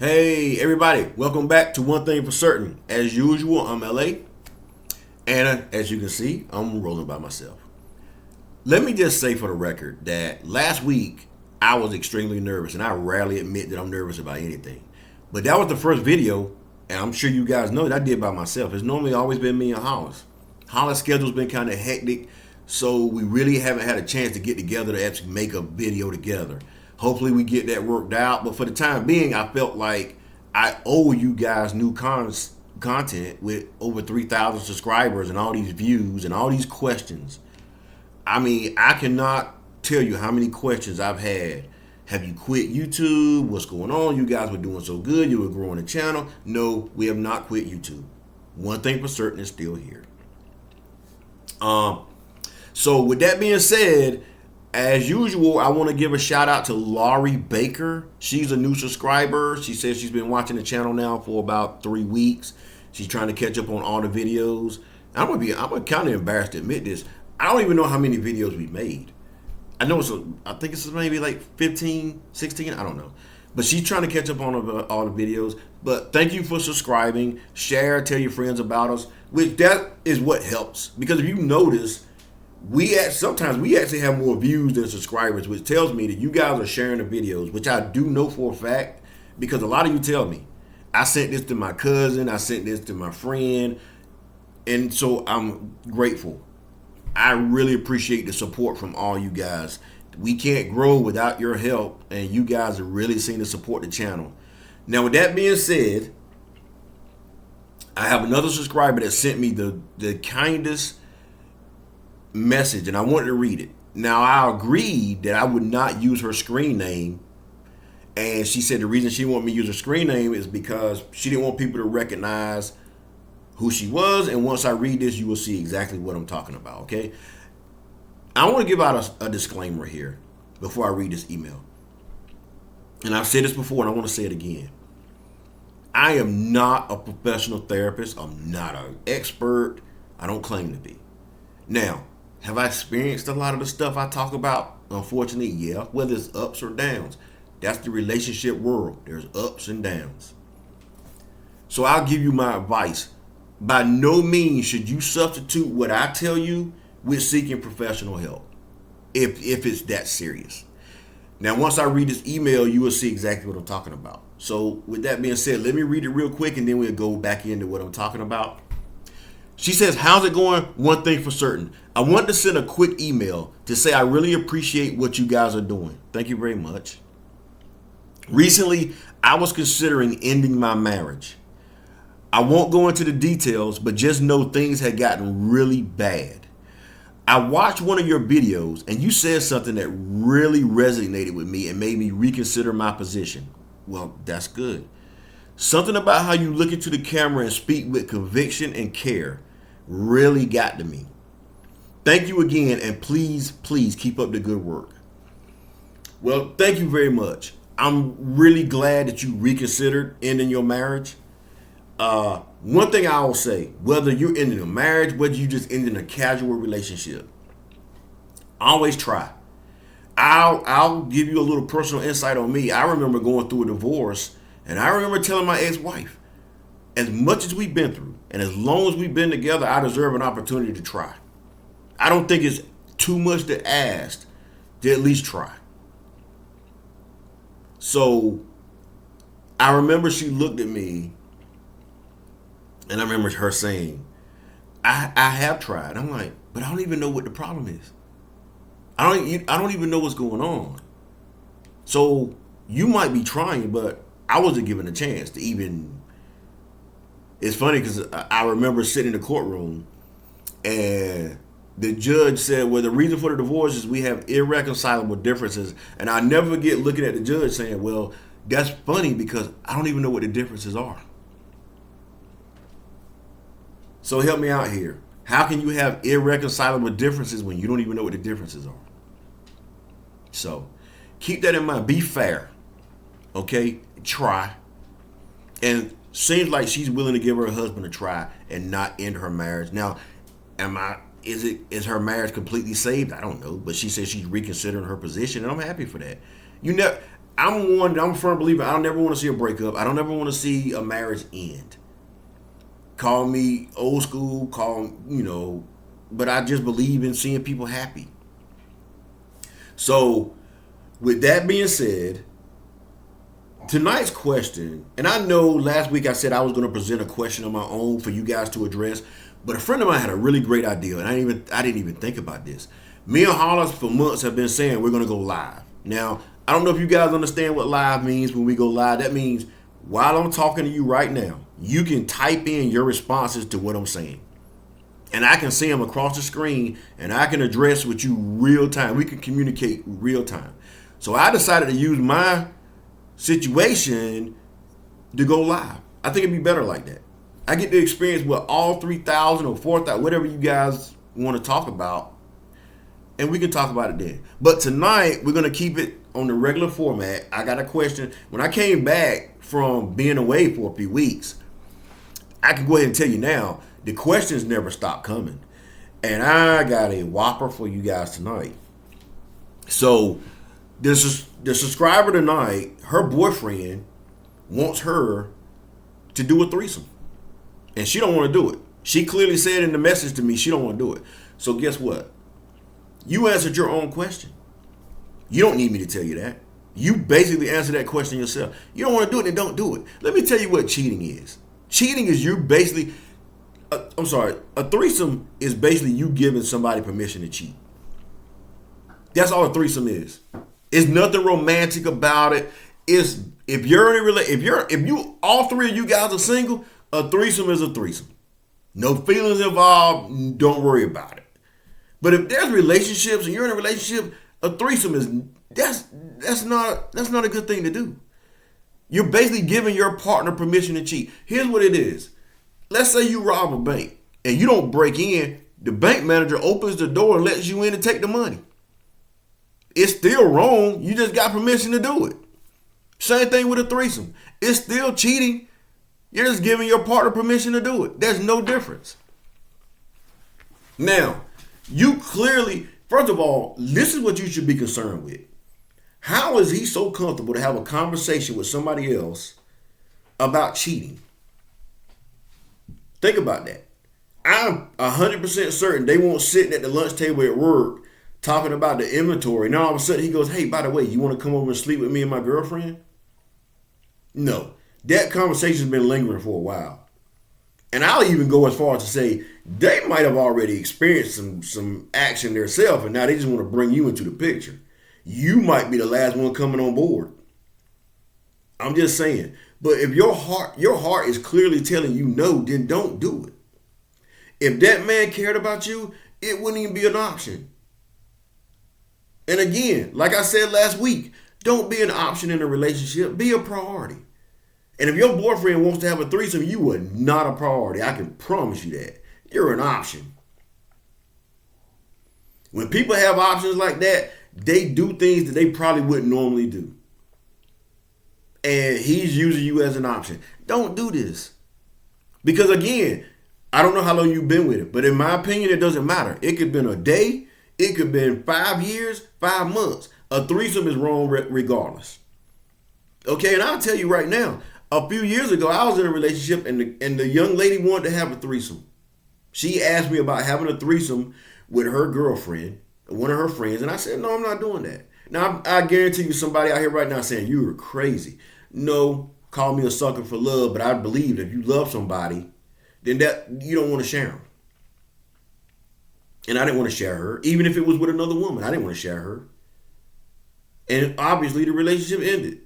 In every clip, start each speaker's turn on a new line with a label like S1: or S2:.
S1: Hey everybody, welcome back to One Thing for Certain. As usual, I'm LA, and as you can see, I'm rolling by myself. Let me just say for the record that last week I was extremely nervous, and I rarely admit that I'm nervous about anything. But that was the first video, and I'm sure you guys know that I did by myself. It's normally always been me and Hollis. Hollis' schedule's been kind of hectic, so we really haven't had a chance to get together to actually make a video together. Hopefully we get that worked out, but for the time being, I felt like I owe you guys new content with over 3,000 subscribers and all these views and all these questions. I mean, I cannot tell you how many questions I've had. Have you quit YouTube? What's going on? You guys were doing so good. You were growing the channel. No, we have not quit YouTube. One thing for certain is still here. So with that being said, as usual, I want to give a shout out to Laurie Baker. She's a new subscriber. She says she's been watching the channel now for about 3 weeks. She's trying to catch up on all the videos. I'm kind of embarrassed to admit this. I don't even know how many videos we made. I think it's maybe like 15, 16, I don't know. But she's trying to catch up on all the videos. But thank you for subscribing. Share, tell your friends about us. Which that is what helps. Because if you notice, sometimes we actually have more views than subscribers, which tells me that you guys are sharing the videos, which I do know for a fact because a lot of you tell me. I sent this to my cousin, I sent this to my friend, and so I'm grateful. I really appreciate the support from all you guys. We can't grow without your help, and you guys are really seeing to support the channel. Now, with that being said, I have another subscriber that sent me the kindest message, and I wanted to read it. Now, I agreed that I would not use her screen name, and she said the reason she wanted me to use her screen name is because she didn't want people to recognize who she was, and once I read this, you will see exactly what I'm talking about, okay? I want to give out a disclaimer here before I read this email. And I've said this before, and I want to say it again. I am not a professional therapist. I'm not an expert. I don't claim to be. Now, have I experienced a lot of the stuff I talk about? Unfortunately, yeah, whether it's ups or downs. That's the relationship world. There's ups and downs. So I'll give you my advice. By no means should you substitute what I tell you with seeking professional help, if it's that serious. Now, once I read this email, you will see exactly what I'm talking about. So with that being said, let me read it real quick, and then we'll go back into what I'm talking about. She says, how's it going? One thing for certain. I want to send a quick email to say I really appreciate what you guys are doing. Thank you very much. Recently, I was considering ending my marriage. I won't go into the details, but just know things had gotten really bad. I watched one of your videos, and you said something that really resonated with me and made me reconsider my position. Well, that's good. Something about how you look into the camera and speak with conviction and care really got to me. Thank you again, and please keep up the good work. Well, thank you very much. I'm really glad that you reconsidered ending your marriage. One thing I will say, whether you're ending a marriage, whether you just ending a casual relationship, always try. I'll give you a little personal insight on me. I remember going through a divorce, and I remember telling my ex-wife, as much as we've been through, and as long as we've been together, I deserve an opportunity to try. I don't think it's too much to ask to at least try. So I remember she looked at me, and I remember her saying, I have tried. I'm like, but I don't even know what the problem is. I don't even know what's going on. So you might be trying, but I wasn't given a chance to even. It's funny because I remember sitting in the courtroom, and the judge said, well, the reason for the divorce is we have irreconcilable differences. And I never forget looking at the judge saying, well, that's funny because I don't even know what the differences are. So help me out here. How can you have irreconcilable differences when you don't even know what the differences are? So keep that in mind. Be fair. Okay? Try. And seems like she's willing to give her husband a try and not end her marriage. Now, is her marriage completely saved? I don't know. But she says she's reconsidering her position, and I'm happy for that. I'm a firm believer. I don't never want to see a breakup. I don't ever want to see a marriage end. Call me old school, but I just believe in seeing people happy. So, with that being said, tonight's question, and I know last week I said I was going to present a question on my own for you guys to address, but a friend of mine had a really great idea, and I didn't even think about this. Me and Hollis for months have been saying we're going to go live. Now, I don't know if you guys understand what live means when we go live. That means while I'm talking to you right now, you can type in your responses to what I'm saying. And I can see them across the screen, and I can address with you real time. We can communicate real time. So I decided to use my situation to go live. I think it'd be better like that. I get to experience what all 3,000 or 4,000, whatever you guys want to talk about, and we can talk about it then. But tonight, we're going to keep it on the regular format. I got a question. When I came back from being away for a few weeks, I can go ahead and tell you now, the questions never stop coming. And I got a whopper for you guys tonight. So, the subscriber tonight, her boyfriend wants her to do a threesome. And she don't want to do it. She clearly said in the message to me she don't want to do it. So guess what? You answered your own question. You don't need me to tell you that. You basically answered that question yourself. You don't want to do it, then don't do it. Let me tell you what cheating is. Cheating is you basically, a threesome is basically you giving somebody permission to cheat. That's all a threesome is. It's nothing romantic about it. It's if you're in a if you all three of you guys are single, a threesome is a threesome. No feelings involved. Don't worry about it. But if there's relationships and you're in a relationship, a threesome is that's not a good thing to do. You're basically giving your partner permission to cheat. Here's what it is. Let's say you rob a bank and you don't break in. The bank manager opens the door and lets you in to take the money. It's still wrong. You just got permission to do it. Same thing with a threesome. It's still cheating. You're just giving your partner permission to do it. There's no difference. Now, you clearly, first of all, this is what you should be concerned with. How is he so comfortable to have a conversation with somebody else about cheating? Think about that. I'm 100% certain they won't sit at the lunch table at work talking about the inventory. Now all of a sudden he goes, hey, by the way, you want to come over and sleep with me and my girlfriend? No. That conversation's been lingering for a while. And I'll even go as far as to say they might have already experienced some action themselves, and now they just want to bring you into the picture. You might be the last one coming on board. I'm just saying. But if your heart is clearly telling you no, then don't do it. If that man cared about you, it wouldn't even be an option. And again, like I said last week, don't be an option in a relationship. Be a priority. And if your boyfriend wants to have a threesome, you are not a priority. I can promise you that. You're an option. When people have options like that, they do things that they probably wouldn't normally do. And he's using you as an option. Don't do this. Because again, I don't know how long you've been with it, but in my opinion, it doesn't matter. It could have been a day. It could have been 5 years, 5 months. A threesome is wrong regardless. Okay, and I'll tell you right now, a few years ago, I was in a relationship and the young lady wanted to have a threesome. She asked me about having a threesome with her girlfriend, one of her friends, and I said, no, I'm not doing that. Now, I guarantee you somebody out here right now saying, you are crazy. No, call me a sucker for love, but I believe that if you love somebody, then that you don't want to share them. And I didn't want to share her, even if it was with another woman. I didn't want to share her. And obviously the relationship ended.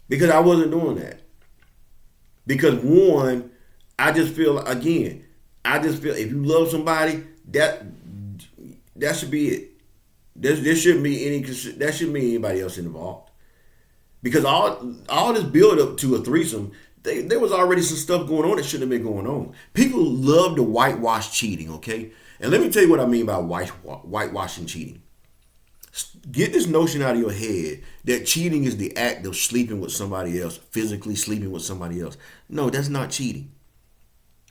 S1: Because I wasn't doing that. Because one, I just feel if you love somebody, that should be it. There shouldn't be anybody else involved. Because all this build up to a threesome, there was already some stuff going on that shouldn't have been going on. People love to whitewash cheating, okay? And let me tell you what I mean by whitewashing cheating. Get this notion out of your head that cheating is the act of sleeping with somebody else, physically sleeping with somebody else. No, that's not cheating.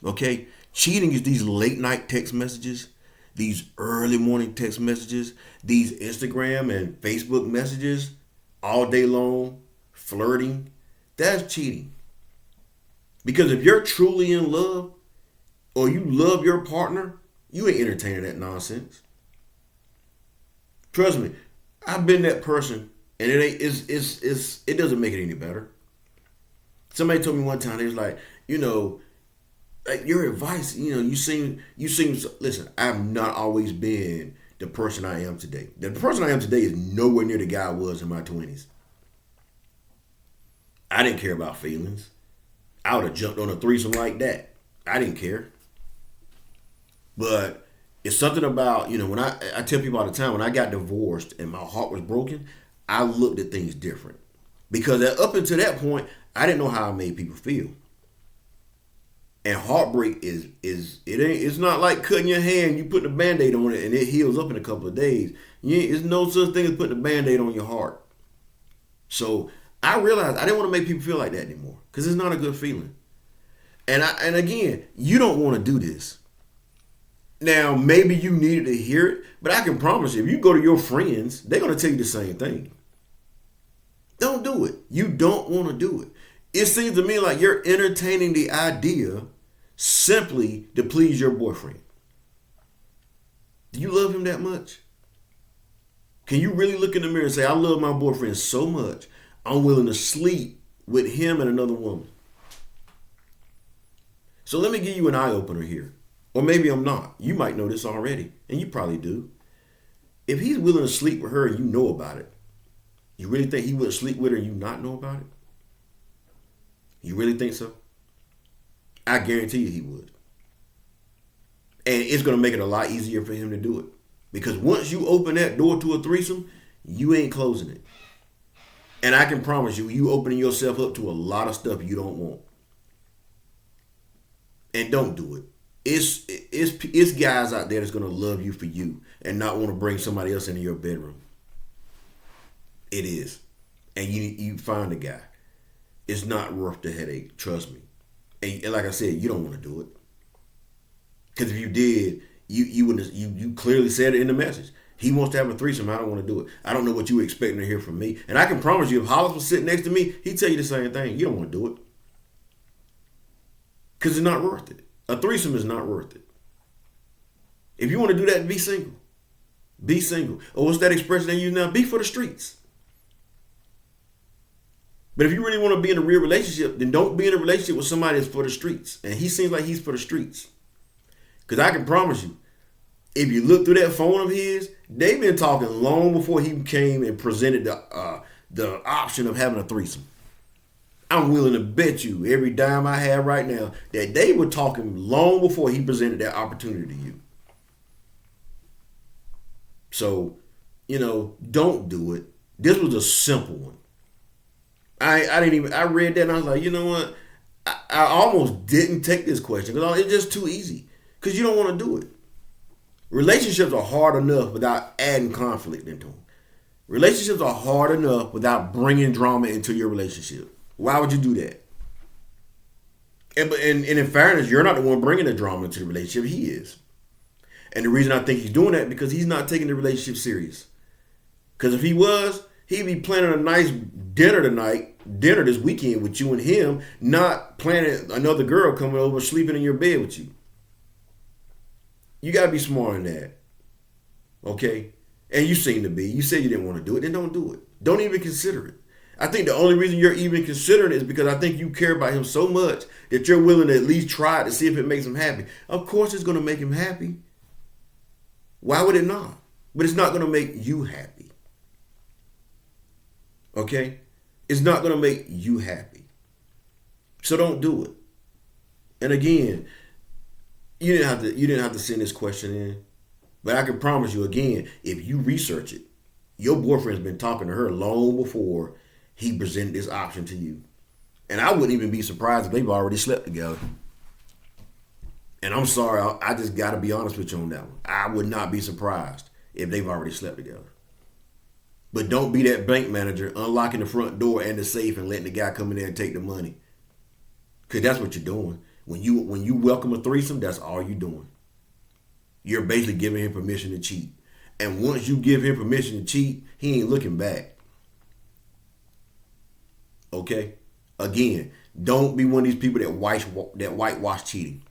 S1: Okay? Cheating is these late night text messages, these early morning text messages, these Instagram and Facebook messages. all day long, flirting, that's cheating. Because if you're truly in love or you love your partner, you ain't entertaining that nonsense. Trust me, I've been that person, and it doesn't make it any better. Somebody told me one time, they was like, like your advice, you seem. Listen, I've not always been the person I am today. The person I am today is nowhere near the guy I was in my 20s. I didn't care about feelings. I would have jumped on a threesome like that. I didn't care. But it's something about, when I tell people all the time, when I got divorced and my heart was broken, I looked at things different. Because up until that point, I didn't know how I made people feel. And heartbreak it's not like cutting your hand, you put a band-aid on it and it heals up in a couple of days. There's no such thing as putting a band-aid on your heart. So I realized I didn't want to make people feel like that anymore. Because it's not a good feeling. And again, you don't want to do this. Now, maybe you needed to hear it, but I can promise you, if you go to your friends, they're going to tell you the same thing. Don't do it. You don't want to do it. It seems to me like you're entertaining the idea simply to please your boyfriend. Do you love him that much? Can you really look in the mirror and say, I love my boyfriend so much, I'm willing to sleep with him and another woman? So let me give you an eye-opener here. Or maybe I'm not. You might know this already, and you probably do. If he's willing to sleep with her and you know about it, you really think he would sleep with her and you not know about it? You really think so? I guarantee you he would. And it's going to make it a lot easier for him to do it. Because once you open that door to a threesome, you ain't closing it. And I can promise you, you opening yourself up to a lot of stuff you don't want. And don't do it. It's guys out there that's going to love you for you and not want to bring somebody else into your bedroom. It is. And you find a guy. It's not worth the headache. Trust me. And like I said, you don't want to do it. Because if you did, you clearly said it in the message. He wants to have a threesome. I don't want to do it. I don't know what you were expecting to hear from me. And I can promise you, if Hollis was sitting next to me, he'd tell you the same thing. You don't want to do it. Because it's not worth it. A threesome is not worth it. If you want to do that, be single. Be single. Or what's that expression they use now? Be for the streets. But if you really want to be in a real relationship, then don't be in a relationship with somebody that's for the streets. And he seems like he's for the streets. Because I can promise you, if you look through that phone of his, they've been talking long before he came and presented the option of having a threesome. I'm willing to bet you every dime I have right now that they were talking long before he presented that opportunity to you. So, don't do it. This was a simple one. I read that and I was like, you know what? I almost didn't take this question because it's just too easy. Because you don't want to do it. Relationships are hard enough without adding conflict into them. Relationships are hard enough without bringing drama into your relationship. Why would you do that? And in fairness, you're not the one bringing the drama into the relationship. He is. And the reason I think he's doing that because he's not taking the relationship serious. Because if he was, he'd be planning a nice dinner this weekend with you and him, not planning another girl coming over sleeping in your bed with you. You got to be smart in that. Okay? And you seem to be. You said you didn't want to do it, then don't do it. Don't even consider it. I think the only reason you're even considering it is because I think you care about him so much that you're willing to at least try it to see if it makes him happy. Of course it's going to make him happy. Why would it not? But it's not going to make you happy. Okay? It's not going to make you happy. So don't do it. And again, you didn't have to send this question in. But I can promise you again, if you research it, your boyfriend's been talking to her long before he presented this option to you. And I wouldn't even be surprised if they've already slept together. And I'm sorry, I just got to be honest with you on that one. I would not be surprised if they've already slept together. But don't be that bank manager unlocking the front door and the safe and letting the guy come in there and take the money. Because that's what you're doing. When you welcome a threesome, that's all you're doing. You're basically giving him permission to cheat. And once you give him permission to cheat, he ain't looking back. Okay? Again, don't be one of these people that whitewash cheating.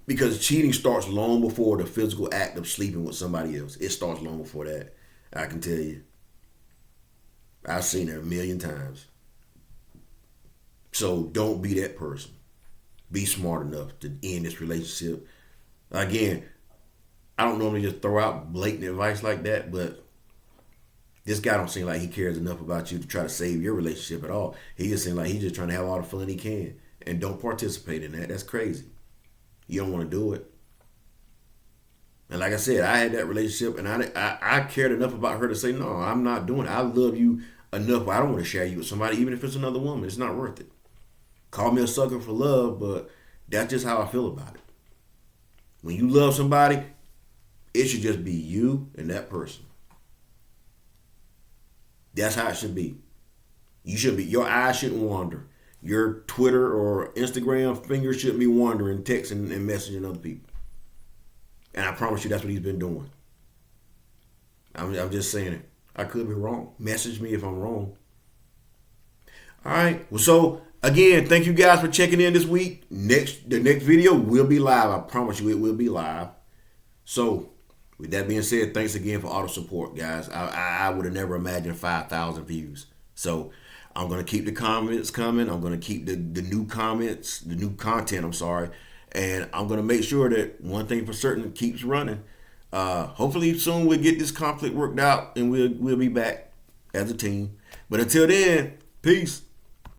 S1: Because cheating starts long before the physical act of sleeping with somebody else. It starts long before that. I can tell you. I've seen it a million times. So don't be that person. Be smart enough to end this relationship. Again, I don't normally just throw out blatant advice like that, but this guy don't seem like he cares enough about you to try to save your relationship at all. He just seems like he's just trying to have all the fun he can. And don't participate in that. That's crazy. You don't want to do it. And like I said, I had that relationship, and I cared enough about her to say, no, I'm not doing it. I love you enough, but I don't want to share you with somebody, even if it's another woman. It's not worth it. Call me a sucker for love, but that's just how I feel about it. When you love somebody, it should just be you and that person. That's how it should be. You should be. Your eyes shouldn't wander. Your Twitter or Instagram fingers shouldn't be wandering, texting and messaging other people. And I promise you, that's what he's been doing. I'm just saying it. I could be wrong. Message me if I'm wrong. All right. Well, so again, thank you guys for checking in this week. The next video will be live. I promise you, it will be live. So, with that being said, thanks again for all the support, guys. I would have never imagined 5,000 views. So, I'm going to keep the comments coming. I'm going to keep the new comments, the new content, I'm sorry. And I'm going to make sure that one thing for certain keeps running. Hopefully soon we'll get this conflict worked out and we'll be back as a team. But until then, peace.